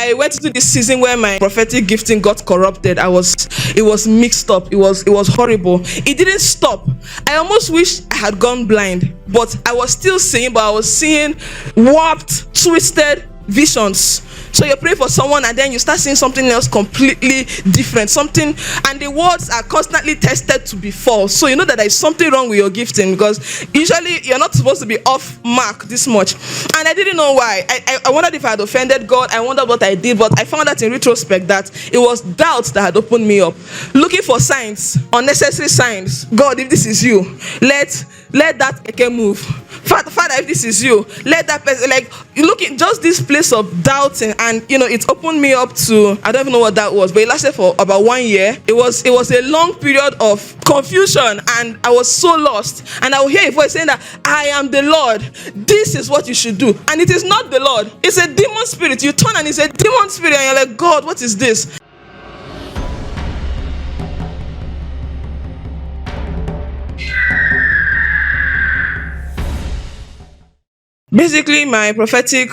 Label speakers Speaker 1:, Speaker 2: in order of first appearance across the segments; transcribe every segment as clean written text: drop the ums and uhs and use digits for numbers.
Speaker 1: I went into this season where my prophetic gifting got corrupted. It was mixed up. It was horrible. It didn't stop. I almost wish I had gone blind, but I was still seeing, but I was seeing warped, twisted visions. So you're praying for someone and then you start seeing something else completely different, something, and the words are constantly tested to be false. So you know that there is something wrong with your gifting, because usually you're not supposed to be off mark this much. And I didn't know why. I wondered if I had offended God. I wondered what I did, but I found out in retrospect that it was doubt that had opened me up, looking for signs, unnecessary signs. God, if this is you, let that keke move. Father, if this is you, let that person, like, you look at just this place of doubting, and it opened me up to, I don't even know what that was, but it lasted for about 1 year. It was a long period of confusion, and I was so lost. And I would hear a voice saying that I am the Lord, this is what you should do, and it is not the Lord, it's a demon spirit. You turn and it's a demon spirit, and you're like, God, what is this? Basically, my prophetic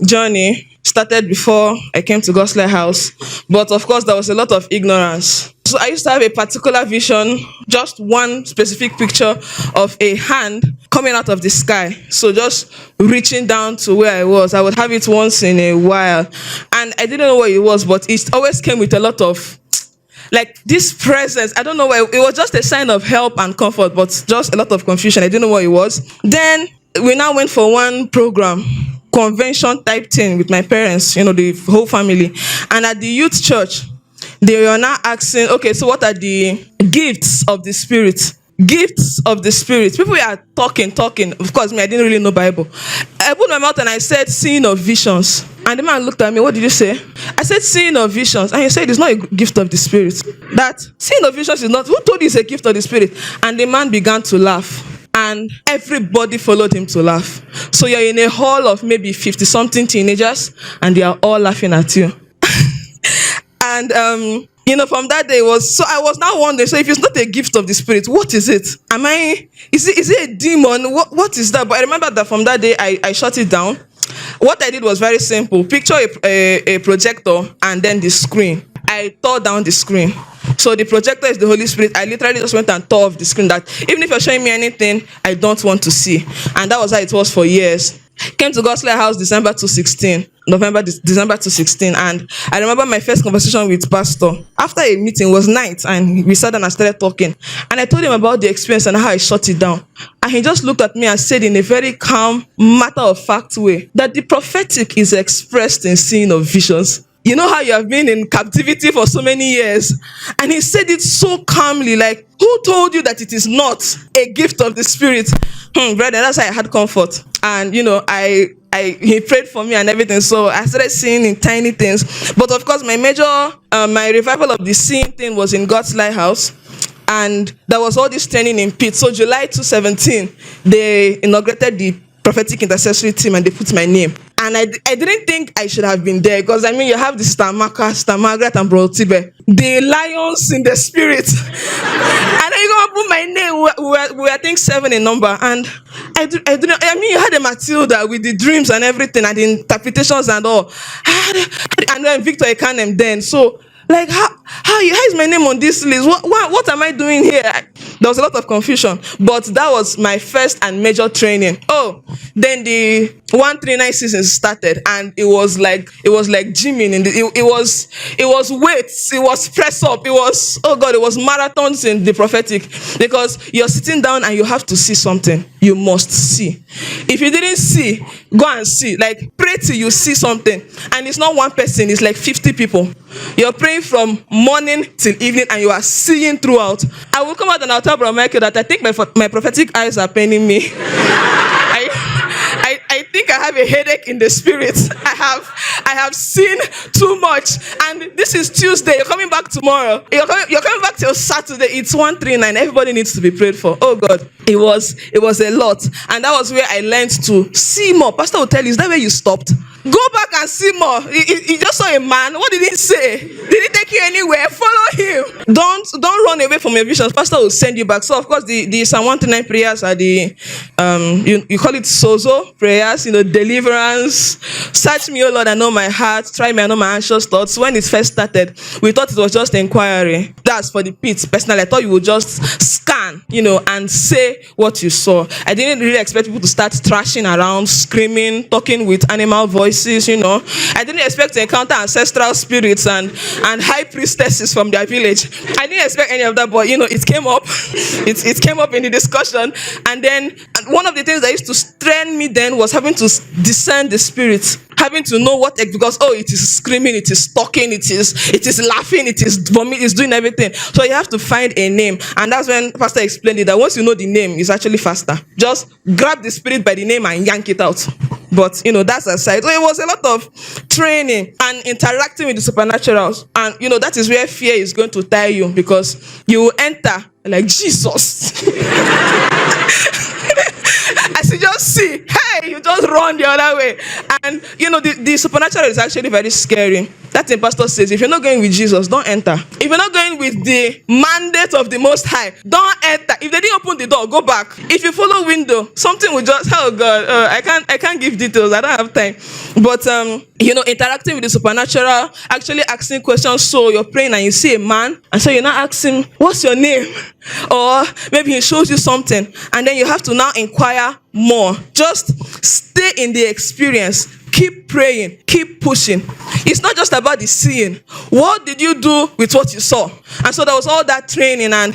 Speaker 1: journey started before I came to God's Lighthouse, but of course there was a lot of ignorance. So I used to have a particular vision, just one specific picture of a hand coming out of the sky. So just reaching down to where I was. I would have it once in a while, and I didn't know what it was, but it always came with a lot of, like, this presence. I don't know why. It was just a sign of help and comfort, but just a lot of confusion. I didn't know what it was. Then we now went for one program, convention type thing with my parents, the whole family. And at the youth church, they were now asking, okay, so what are the gifts of the Spirit? Gifts of the Spirit. People were talking. Of course, me, I didn't really know Bible. I put my mouth and I said, seeing of visions. And the man looked at me, what did you say? I said, seeing of visions. And he said, it's not a gift of the Spirit. That seeing of visions is not, who told you it's a gift of the Spirit? And the man began to laugh. And everybody followed him to laugh. So you're in a hall of maybe 50-something teenagers, and they are all laughing at you. And from that day I was now wondering, so if it's not a gift of the Spirit, what is it? Is it a demon? What is that? But I remember that from that day I shut it down. What I did was very simple. Picture a projector and then the screen. I tore down the screen. So the projector is the Holy Spirit. I literally just went and tore off the screen, that even if you're showing me anything, I don't want to see. And that was how it was for years. Came to God's Lighthouse December 2016, December 2016, and I remember my first conversation with Pastor. After a meeting, it was night, and we sat down and started talking. And I told him about the experience and how I shut it down. And he just looked at me and said in a very calm, matter-of-fact way that the prophetic is expressed in seeing of visions. You know how you have been in captivity for so many years? And he said it so calmly, like, who told you that it is not a gift of the Spirit? Brother, that's why I had comfort. And, he prayed for me and everything. So I started seeing in tiny things. But of course, my revival of the seeing thing was in God's Lighthouse. And there was all this training in Pete. So July 2017, they inaugurated the prophetic intercessory team, and they put my name. And I didn't think I should have been there, because you have the Sister Margaret and Bro Tibe, the lions in the spirit. And then you go and put my name. We were I think 7 in number. And you had a Matilda with the dreams and everything, and the interpretations and all. And then Victor Ekanem then. So, like, how is my name on this list? What am I doing here? There was a lot of confusion, but that was my first and major training. Oh, then the 139 season started, and it was like gymming. It was weights, it was press up, it was marathons in the prophetic, because you're sitting down and you have to see something. You must see. If you didn't see, go and see. Like, pray till you see something, and it's not one person; it's like 50 people. You're praying from morning till evening, and you are seeing throughout. I will come out and I'll tell Brother Michael that I think my prophetic eyes are paining me. I think I have a headache in the spirit. I have seen too much. And this is Tuesday. You're coming back tomorrow. You're coming back till Saturday. It's 139. Everybody needs to be prayed for. Oh God. It was a lot. And that was where I learned to see more. Pastor will tell you, is that where you stopped? Go back and see more. He just saw a man. What did he say? Did he take you anywhere? Follow him. Don't run away from your visions. Pastor will send you back. So of course the Psalm 139 prayers are the you call it sozo prayers, deliverance. Search me, O Lord, and know my heart. Try me and know my anxious thoughts. When it first started, we thought it was just inquiry. That's for the pit. Personally, I thought you would just scan, and say what you saw. I didn't really expect people to start thrashing around, screaming, talking with animal voices, I didn't expect to encounter ancestral spirits and high priestesses from their village. I didn't expect any of that, but it came up. It came up in the discussion. And then one of the things that used to strain me then was having to discern the spirits, having to know because it is screaming, it is talking, it is laughing, it is vomiting, it's doing everything. So you have to find a name. And that's when Pastor explained it, that once you know the name, it's actually faster. Just grab the spirit by the name and yank it out. But that's aside. So it was a lot of training and interacting with the supernaturals. And that is where fear is going to tie you, because you will enter like Jesus. As you just see, hey, you just run the other way. And the supernatural is actually very scary. That thing Pastor says, if you're not going with Jesus, don't enter. If you're not going with the mandate of the Most High, don't enter. If they didn't open the door, go back. If you follow window, something will just, oh God, I can't give details. I don't have time. But interacting with the supernatural, actually asking questions. So you're praying and you see a man, and so you're not asking, what's your name? Or maybe he shows you something, and then you have to now inquire more. Just stay in the experience. Keep praying, keep pushing. It's not just about the seeing. What did you do with what you saw? And so there was all that training, and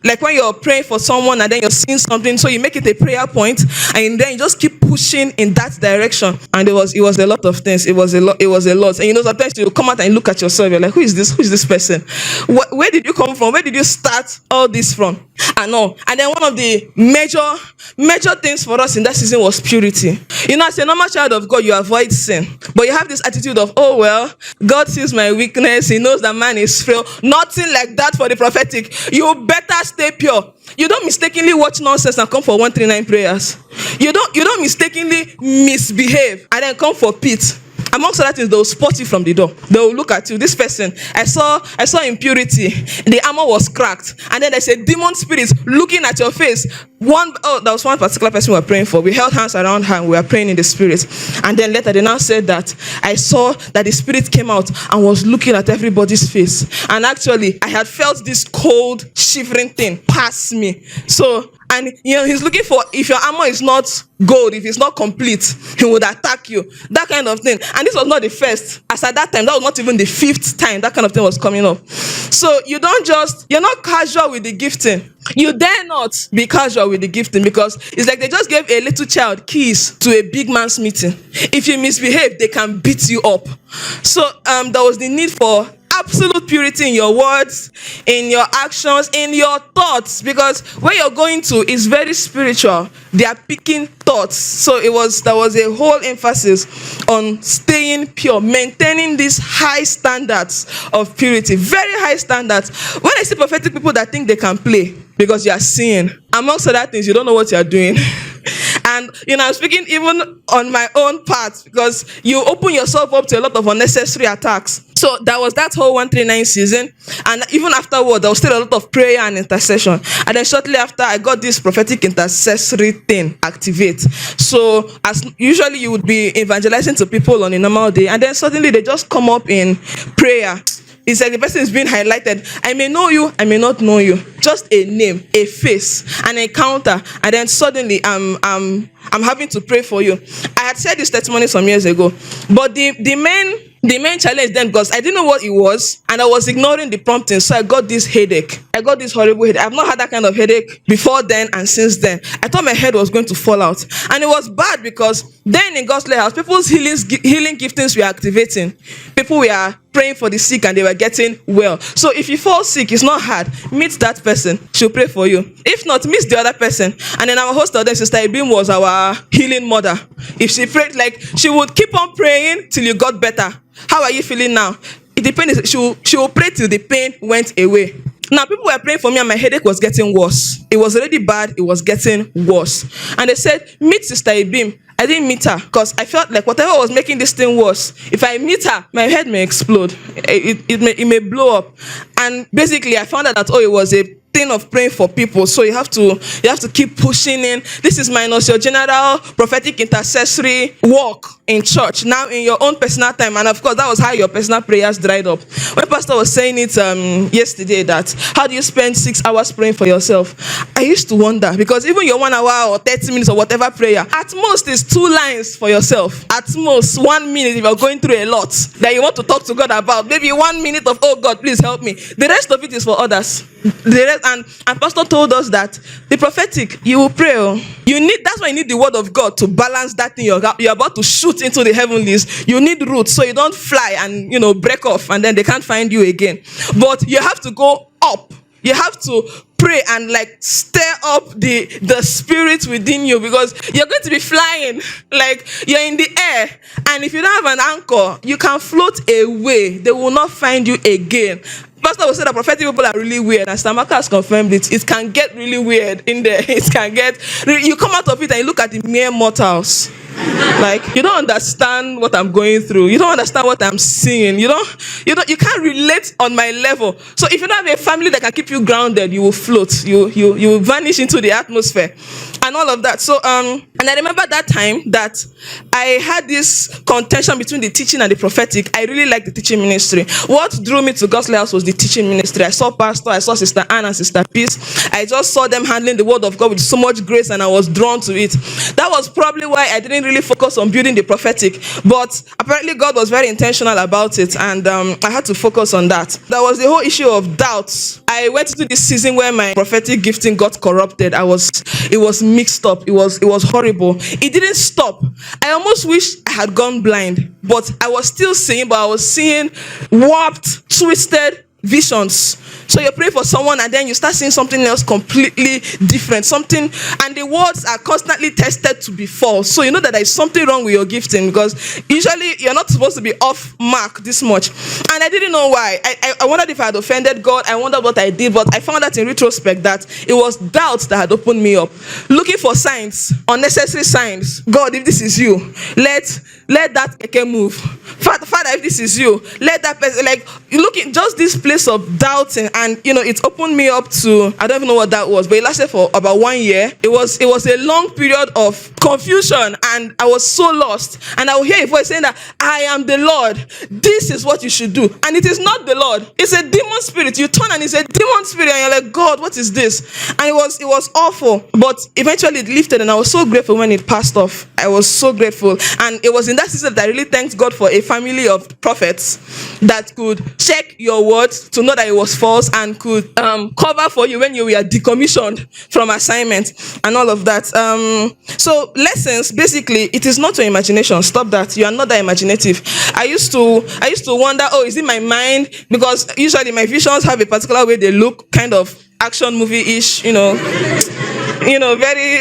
Speaker 1: like when you're praying for someone and then you're seeing something, so you make it a prayer point, and then you just keep pushing in that direction. And it was a lot of things. It was a lot. And sometimes you come out and look at yourself, you're like, who is this person? Where did you come from? Where did you start all this from? And all. And then one of the major things for us in that season was purity. As a normal child of God, you avoid sin, but you have this attitude of, oh well, God sees my weakness, he knows that man is frail. Nothing like that for the prophetic. You better stay pure. You don't mistakenly watch nonsense and come for 139 prayers. You don't mistakenly misbehave and then come for pit. Amongst other things, they will spot you from the door. They will look at you. This person, I saw impurity. The armor was cracked. And then there's a demon spirit looking at your face. There was one particular person we were praying for. We held hands around her and we were praying in the spirit. And then later they now said that I saw that the spirit came out and was looking at everybody's face. And actually, I had felt this cold, shivering thing pass me. So, and he's looking for, if your armor is not gold, if it's not complete, he would attack you. That kind of thing. And this was not the first. As at that time, that was not even the 5th time that kind of thing was coming up. So you're not casual with the gifting. You dare not be casual with the gifting, because it's like they just gave a little child keys to a big man's meeting. If you misbehave, they can beat you up. So there was the need for absolute purity in your words, in your actions, in your thoughts, because where you're going to is very spiritual. They are picking thoughts. So there was a whole emphasis on staying pure, maintaining these high standards of purity, very high standards. When I see prophetic people that think they can play because you are seeing, amongst other things, you don't know what you are doing. And I'm speaking even on my own part, because you open yourself up to a lot of unnecessary attacks. So that was that whole 139 season. And even afterward, there was still a lot of prayer and intercession. And then shortly after, I got this prophetic intercessory thing activate. So as usually you would be evangelizing to people on a normal day, and then suddenly they just come up in prayer. It's like the person is being highlighted. I may know you, I may not know you. Just a name, a face, an encounter, and then suddenly I'm having to pray for you. I had said this testimony some years ago, but the main challenge then, because I didn't know what it was, and I was ignoring the prompting, so I got this headache. I got this horrible headache. I've not had that kind of headache before then and since then. I thought my head was going to fall out, and it was bad because then in God's Lighthouse, people's healing giftings were activating. People were praying for the sick and they were getting well. So if you fall sick, it's not hard. Meet that person, she'll pray for you. If not, meet the other person. And then our host of them, Sister Ibim, was our healing mother. If she prayed, she would keep on praying till you got better. How are you feeling now? It depends. She will pray till the pain went away. Now, people were praying for me and my headache was getting worse. It was already bad. It was getting worse. And they said, meet Sister Ibim. I didn't meet her because I felt like whatever was making this thing worse, if I meet her, my head may explode. It may blow up. And basically, I found out that, it was a thing of praying for people. So you have to keep pushing in. This is minus your general prophetic intercessory work in church. Now in your own personal time, and of course that was how your personal prayers dried up. When pastor was saying it yesterday, that how do you spend 6 hours praying for yourself? I used to wonder, because even your 1 hour or 30 minutes or whatever prayer, at most is 2 lines for yourself. At most 1 minute if you're going through a lot that you want to talk to God about. Maybe 1 minute of, oh God, please help me. The rest of it is for others. And pastor told us that the prophetic, you will pray. That's why you need the word of God to balance that thing you're about to shoot into the heavenlies. You need roots so you don't fly and break off and then they can't find you again. But you have to go up. You have to pray and stir up the spirit within you, because you're going to be flying, like you're in the air, and if you don't have an anchor, you can float away. They will not find you again. Pastor will say that prophetic people are really weird, and Stamaka has confirmed it. It can get really weird in there. You come out of it and you look at the mere mortals. You don't understand what I'm going through. You don't understand what I'm seeing. You can't relate on my level. So if you don't have a family that can keep you grounded, you will float. You will vanish into the atmosphere and all of that. So and I remember that time that I had this contention between the teaching and the prophetic. I really liked the teaching ministry. What drew me to God's Lighthouse was the teaching ministry. I saw Pastor, I saw Sister Anne and Sister Peace. I just saw them handling the word of God with so much grace, and I was drawn to it. That was probably why I didn't really focus on building the prophetic, but apparently God was very intentional about it, and I had to focus on that. There was the whole issue of doubts. I went into this season where my prophetic gifting got corrupted. It was mixed up. It was horrible. It didn't stop. I almost wish I had gone blind, but I was still seeing, but I was seeing warped, twisted visions. So you pray for someone and then you start seeing something else completely different, and the words are constantly tested to be false. So you know that there is something wrong with your gifting, because usually you're not supposed to be off mark this much. And I didn't know why. I wondered if I had offended God. I wondered what I did, but I found out in retrospect that it was doubts that had opened me up, looking for signs, unnecessary signs. God, if this is you, let that keke move. Father, if this is you, let that person, looking just this place of doubting, and it opened me up to, I don't even know what that was, but it lasted for about 1 year. It was a long period of confusion, and I was so lost. And I would hear a voice saying that I am the Lord. This is what you should do, and it is not the Lord. It's a demon spirit. You turn and it's a demon spirit, and you're like, God, what is this? And it was awful, but eventually it lifted, and I was so grateful when it passed off. I was so grateful, and it was in that season that I really thanked God for a family of prophets that could check your words to know that it was false, and could cover for you when you were decommissioned from assignment and all of that. So lessons, basically, it is not your imagination. Stop that. You are not that imaginative. I used to wonder, is it my mind? Because usually my visions have a particular way they look, kind of action movie-ish, very,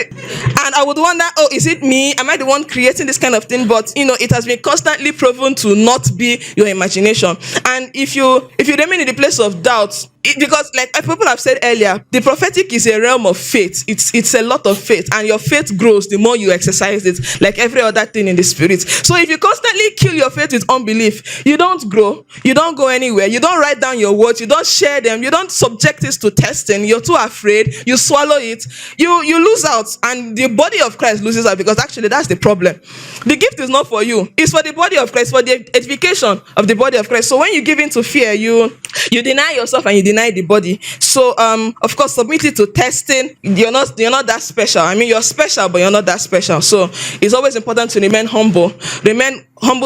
Speaker 1: and I would wonder, is it me? Am I the one creating this kind of thing? But it has been constantly proven to not be your imagination. And if you remain in the place of doubt, because like people have said earlier, the prophetic is a realm of faith. It's a lot of faith, and your faith grows the more you exercise it, like every other thing in the spirit. So if you constantly kill your faith with unbelief, you don't grow, you don't go anywhere, you don't write down your words, you don't share them, you don't subject it to testing, you're too afraid, you swallow it, you lose out, and the body of Christ loses out, because actually that's the problem. The gift is not for you, it's for the body of Christ, for the edification of the body of Christ. So when you give in to fear, you deny yourself and you deny the body. So of course, submit it to testing. You're not that special. I mean, you're special, but you're not that special. So it's always important to remain humble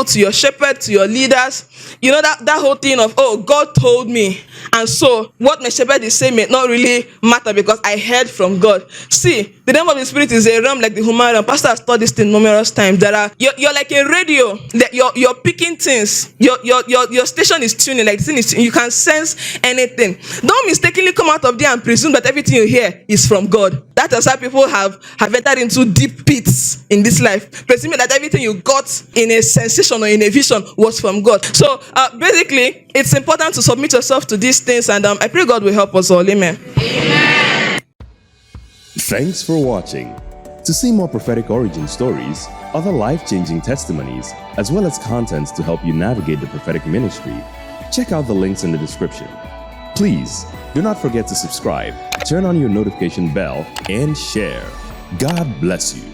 Speaker 1: to your shepherd, to your leaders. That whole thing of, God told me, and so what my shepherd is saying may not really matter, because I heard from God. See, the realm of the spirit is a realm like the human realm. Pastor has taught this thing numerous times. You're like a radio that you're picking things. Your station is tuning, like the thing is tuning. You can sense anything. Don't mistakenly come out of there and presume that everything you hear is from God. That is how people have entered into deep pits in this life, presuming that everything you got in a sensation or in a vision was from God. So basically, it's important to submit yourself to these things, and I pray God will help us all. Amen.
Speaker 2: Thanks for watching. To see more prophetic origin stories, other life-changing testimonies, as well as contents to help you navigate the prophetic ministry, check out the links in the description. Please, do not forget to subscribe, turn on your notification bell, and share. God bless you.